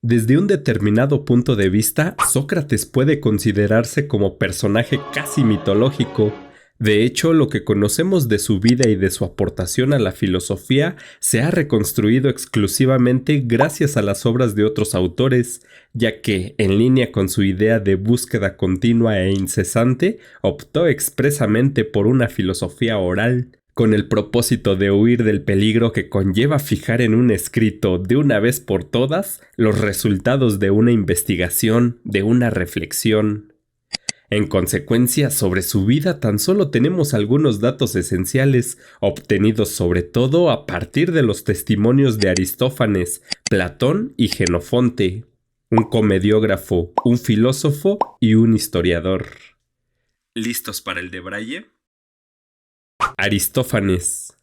Desde un determinado punto de vista, Sócrates puede considerarse como personaje casi mitológico. De hecho, lo que conocemos de su vida y de su aportación a la filosofía se ha reconstruido exclusivamente gracias a las obras de otros autores, ya que, en línea con su idea de búsqueda continua e incesante, optó expresamente por una filosofía oral, con el propósito de huir del peligro que conlleva fijar en un escrito de una vez por todas los resultados de una investigación, de una reflexión. En consecuencia, sobre su vida tan solo tenemos algunos datos esenciales, obtenidos sobre todo a partir de los testimonios de Aristófanes, Platón y Jenofonte, un comediógrafo, un filósofo y un historiador. ¿Listos para el debraye? Aristófanes.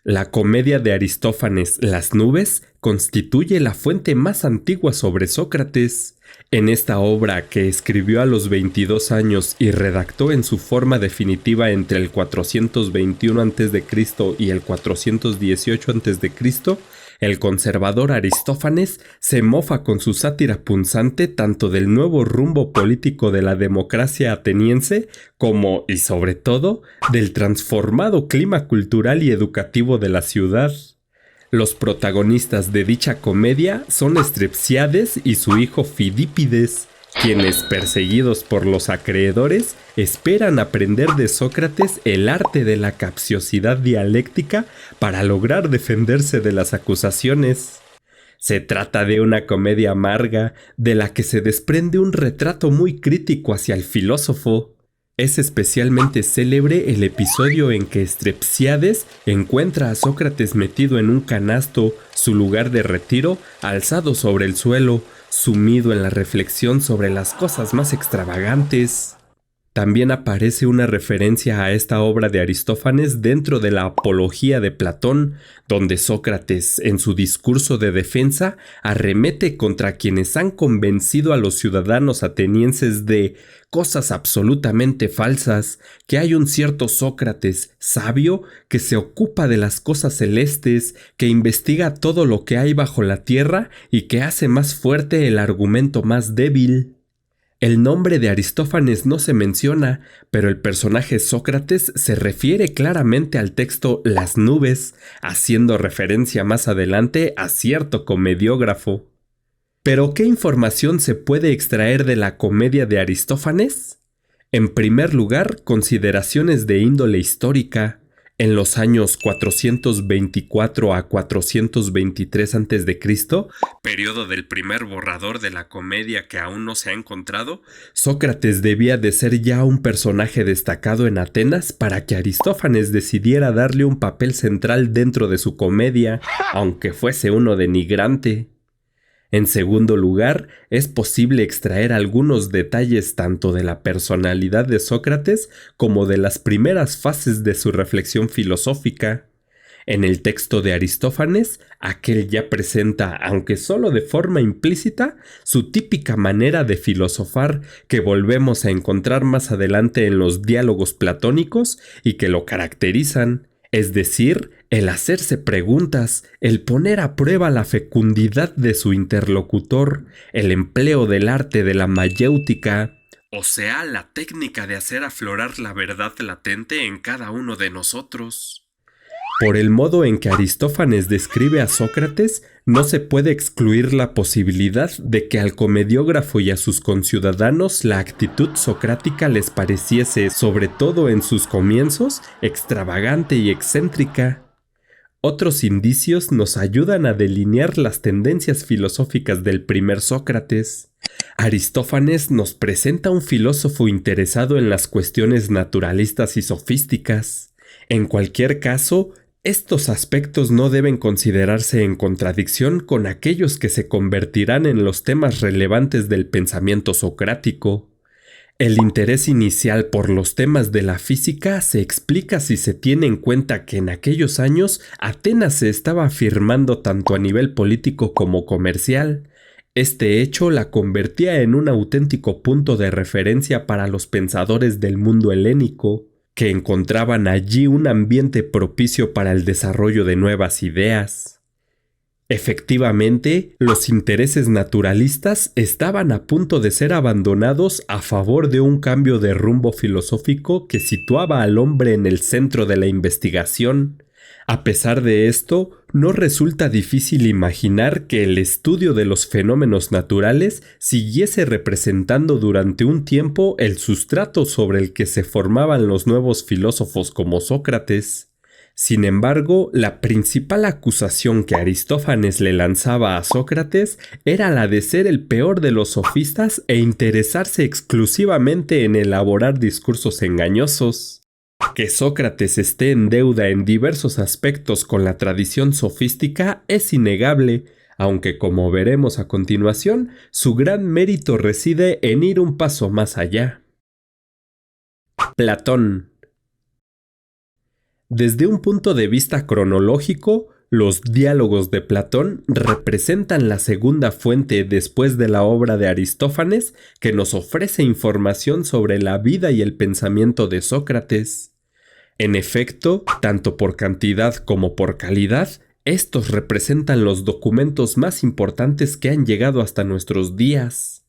La comedia de Aristófanes, Las nubes, constituye la fuente más antigua sobre Sócrates. En esta obra, que escribió a los 22 años y redactó en su forma definitiva entre el 421 a.C. y el 418 a.C., el conservador Aristófanes se mofa con su sátira punzante tanto del nuevo rumbo político de la democracia ateniense como, y sobre todo, del transformado clima cultural y educativo de la ciudad. Los protagonistas de dicha comedia son Strepsiades y su hijo Fidípides, quienes, perseguidos por los acreedores, esperan aprender de Sócrates el arte de la capciosidad dialéctica para lograr defenderse de las acusaciones. Se trata de una comedia amarga, de la que se desprende un retrato muy crítico hacia el filósofo. Es especialmente célebre el episodio en que Strepsiades encuentra a Sócrates metido en un canasto, su lugar de retiro, alzado sobre el suelo, sumido en la reflexión sobre las cosas más extravagantes. También aparece una referencia a esta obra de Aristófanes dentro de la Apología de Platón, donde Sócrates, en su discurso de defensa, arremete contra quienes han convencido a los ciudadanos atenienses de cosas absolutamente falsas, que hay un cierto Sócrates sabio que se ocupa de las cosas celestes, que investiga todo lo que hay bajo la tierra y que hace más fuerte el argumento más débil. El nombre de Aristófanes no se menciona, pero el personaje Sócrates se refiere claramente al texto Las nubes, haciendo referencia más adelante a cierto comediógrafo. ¿Pero qué información se puede extraer de la comedia de Aristófanes? En primer lugar, consideraciones de índole histórica. En los años 424 a 423 a.C., periodo del primer borrador de la comedia que aún no se ha encontrado, Sócrates debía de ser ya un personaje destacado en Atenas para que Aristófanes decidiera darle un papel central dentro de su comedia, aunque fuese uno denigrante. En segundo lugar, es posible extraer algunos detalles tanto de la personalidad de Sócrates como de las primeras fases de su reflexión filosófica. En el texto de Aristófanes, aquel ya presenta, aunque solo de forma implícita, su típica manera de filosofar que volvemos a encontrar más adelante en los diálogos platónicos y que lo caracterizan, es decir, el hacerse preguntas, el poner a prueba la fecundidad de su interlocutor, el empleo del arte de la mayéutica, o sea, la técnica de hacer aflorar la verdad latente en cada uno de nosotros. Por el modo en que Aristófanes describe a Sócrates, no se puede excluir la posibilidad de que al comediógrafo y a sus conciudadanos la actitud socrática les pareciese, sobre todo en sus comienzos, extravagante y excéntrica. Otros indicios nos ayudan a delinear las tendencias filosóficas del primer Sócrates. Aristófanes nos presenta un filósofo interesado en las cuestiones naturalistas y sofísticas. En cualquier caso, estos aspectos no deben considerarse en contradicción con aquellos que se convertirán en los temas relevantes del pensamiento socrático. El interés inicial por los temas de la física se explica si se tiene en cuenta que en aquellos años Atenas se estaba afirmando tanto a nivel político como comercial. Este hecho la convertía en un auténtico punto de referencia para los pensadores del mundo helénico, que encontraban allí un ambiente propicio para el desarrollo de nuevas ideas. Efectivamente, los intereses naturalistas estaban a punto de ser abandonados a favor de un cambio de rumbo filosófico que situaba al hombre en el centro de la investigación. A pesar de esto, no resulta difícil imaginar que el estudio de los fenómenos naturales siguiese representando durante un tiempo el sustrato sobre el que se formaban los nuevos filósofos como Sócrates. Sin embargo, la principal acusación que Aristófanes le lanzaba a Sócrates era la de ser el peor de los sofistas e interesarse exclusivamente en elaborar discursos engañosos. Que Sócrates esté en deuda en diversos aspectos con la tradición sofística es innegable, aunque como veremos a continuación, su gran mérito reside en ir un paso más allá. Platón. Desde un punto de vista cronológico, los diálogos de Platón representan la segunda fuente después de la obra de Aristófanes que nos ofrece información sobre la vida y el pensamiento de Sócrates. En efecto, tanto por cantidad como por calidad, estos representan los documentos más importantes que han llegado hasta nuestros días.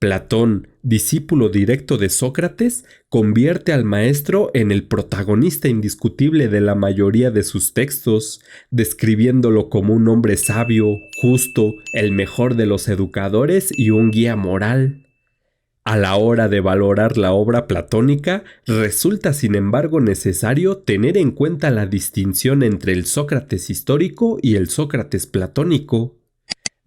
Platón, discípulo directo de Sócrates, convierte al maestro en el protagonista indiscutible de la mayoría de sus textos, describiéndolo como un hombre sabio, justo, el mejor de los educadores y un guía moral. A la hora de valorar la obra platónica, resulta sin embargo necesario tener en cuenta la distinción entre el Sócrates histórico y el Sócrates platónico.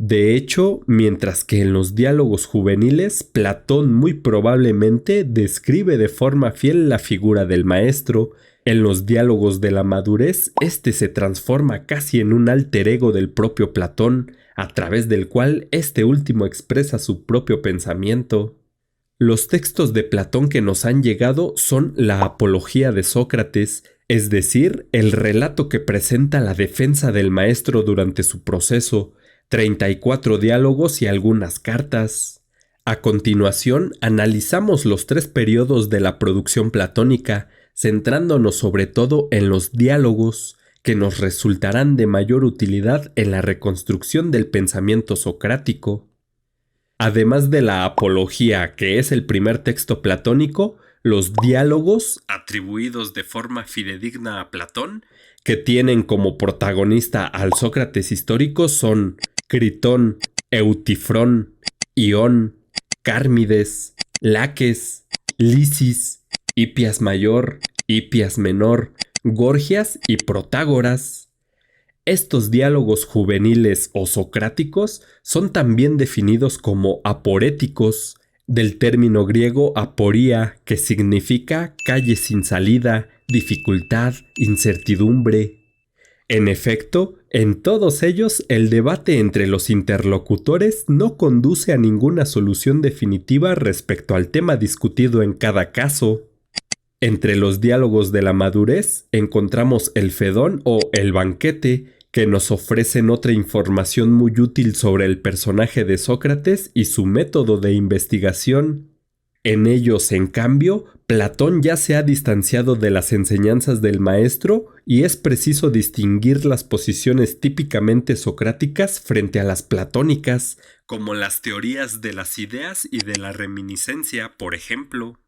De hecho, mientras que en los diálogos juveniles, Platón muy probablemente describe de forma fiel la figura del maestro, en los diálogos de la madurez, este se transforma casi en un alter ego del propio Platón, a través del cual este último expresa su propio pensamiento. Los textos de Platón que nos han llegado son la Apología de Sócrates, es decir, el relato que presenta la defensa del maestro durante su proceso, 34 diálogos y algunas cartas. A continuación, analizamos los 3 periodos de la producción platónica, centrándonos sobre todo en los diálogos, que nos resultarán de mayor utilidad en la reconstrucción del pensamiento socrático. Además de la Apología, que es el primer texto platónico, los diálogos, atribuidos de forma fidedigna a Platón, que tienen como protagonista al Sócrates histórico son Critón, Eutifrón, Ión, Cármides, Laques, Lisis, Hipias Mayor, Hipias Menor, Gorgias y Protágoras. Estos diálogos juveniles o socráticos son también definidos como aporéticos, del término griego aporía, que significa calle sin salida, dificultad, incertidumbre. En efecto, en todos ellos el debate entre los interlocutores no conduce a ninguna solución definitiva respecto al tema discutido en cada caso. Entre los diálogos de la madurez encontramos el Fedón o el Banquete, que nos ofrecen otra información muy útil sobre el personaje de Sócrates y su método de investigación. En ellos, en cambio, Platón ya se ha distanciado de las enseñanzas del maestro y es preciso distinguir las posiciones típicamente socráticas frente a las platónicas, como las teorías de las ideas y de la reminiscencia, por ejemplo.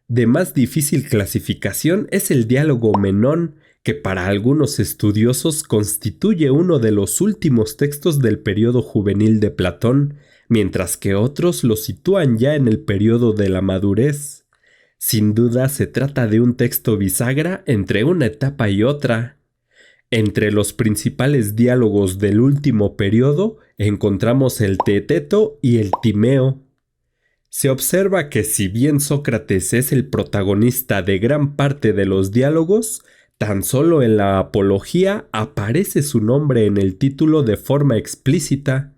De más difícil clasificación es el diálogo Menón, que para algunos estudiosos constituye uno de los últimos textos del periodo juvenil de Platón, mientras que otros lo sitúan ya en el periodo de la madurez. Sin duda se trata de un texto bisagra entre una etapa y otra. Entre los principales diálogos del último periodo encontramos el Teeteto y el Timeo. Se observa que si bien Sócrates es el protagonista de gran parte de los diálogos, tan solo en la Apología aparece su nombre en el título de forma explícita.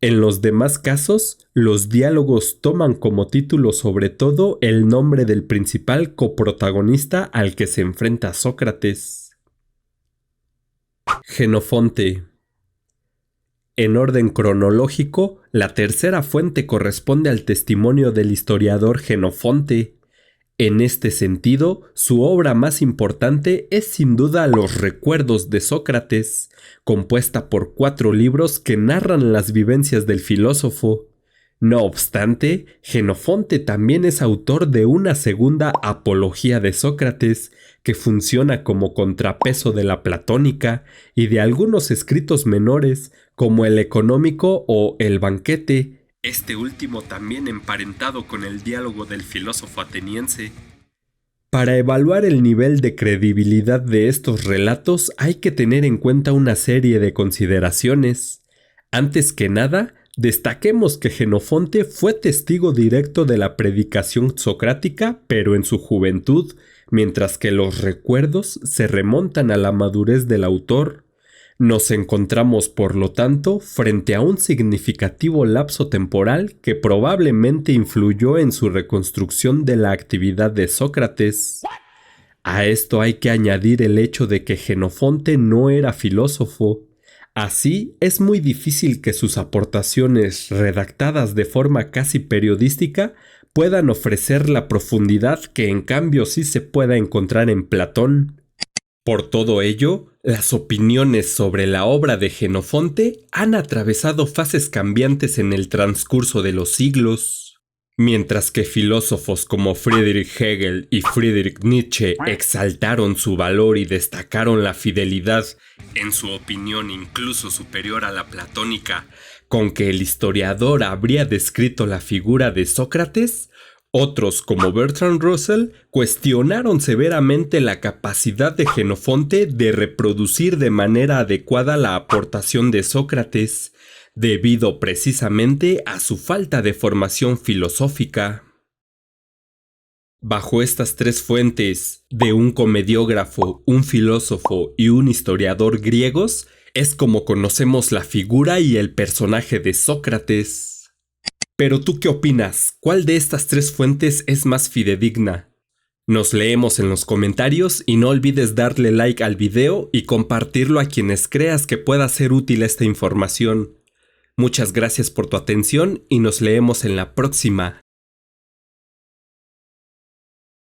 En los demás casos, los diálogos toman como título sobre todo el nombre del principal coprotagonista al que se enfrenta Sócrates. Jenofonte. En orden cronológico, la tercera fuente corresponde al testimonio del historiador Jenofonte. En este sentido, su obra más importante es sin duda Los Recuerdos de Sócrates, compuesta por 4 libros que narran las vivencias del filósofo. No obstante, Jenofonte también es autor de una segunda Apología de Sócrates, que funciona como contrapeso de la platónica, y de algunos escritos menores, como el Económico o el Banquete, este último también emparentado con el diálogo del filósofo ateniense. Para evaluar el nivel de credibilidad de estos relatos hay que tener en cuenta una serie de consideraciones. Antes que nada, destaquemos que Jenofonte fue testigo directo de la predicación socrática, pero en su juventud, mientras que los recuerdos se remontan a la madurez del autor. Nos encontramos, por lo tanto, frente a un significativo lapso temporal que probablemente influyó en su reconstrucción de la actividad de Sócrates. A esto hay que añadir el hecho de que Jenofonte no era filósofo. Así, es muy difícil que sus aportaciones, redactadas de forma casi periodística, puedan ofrecer la profundidad que en cambio sí se pueda encontrar en Platón. Por todo ello, las opiniones sobre la obra de Jenofonte han atravesado fases cambiantes en el transcurso de los siglos. Mientras que filósofos como Friedrich Hegel y Friedrich Nietzsche exaltaron su valor y destacaron la fidelidad, en su opinión incluso superior a la platónica, con que el historiador habría descrito la figura de Sócrates, otros, como Bertrand Russell, cuestionaron severamente la capacidad de Jenofonte de reproducir de manera adecuada la aportación de Sócrates, debido precisamente a su falta de formación filosófica. Bajo estas 3 fuentes, de un comediógrafo, un filósofo y un historiador griegos, es como conocemos la figura y el personaje de Sócrates. Pero ¿tú qué opinas? ¿Cuál de estas 3 fuentes es más fidedigna? Nos leemos en los comentarios y no olvides darle like al video y compartirlo a quienes creas que pueda ser útil esta información. Muchas gracias por tu atención y nos leemos en la próxima.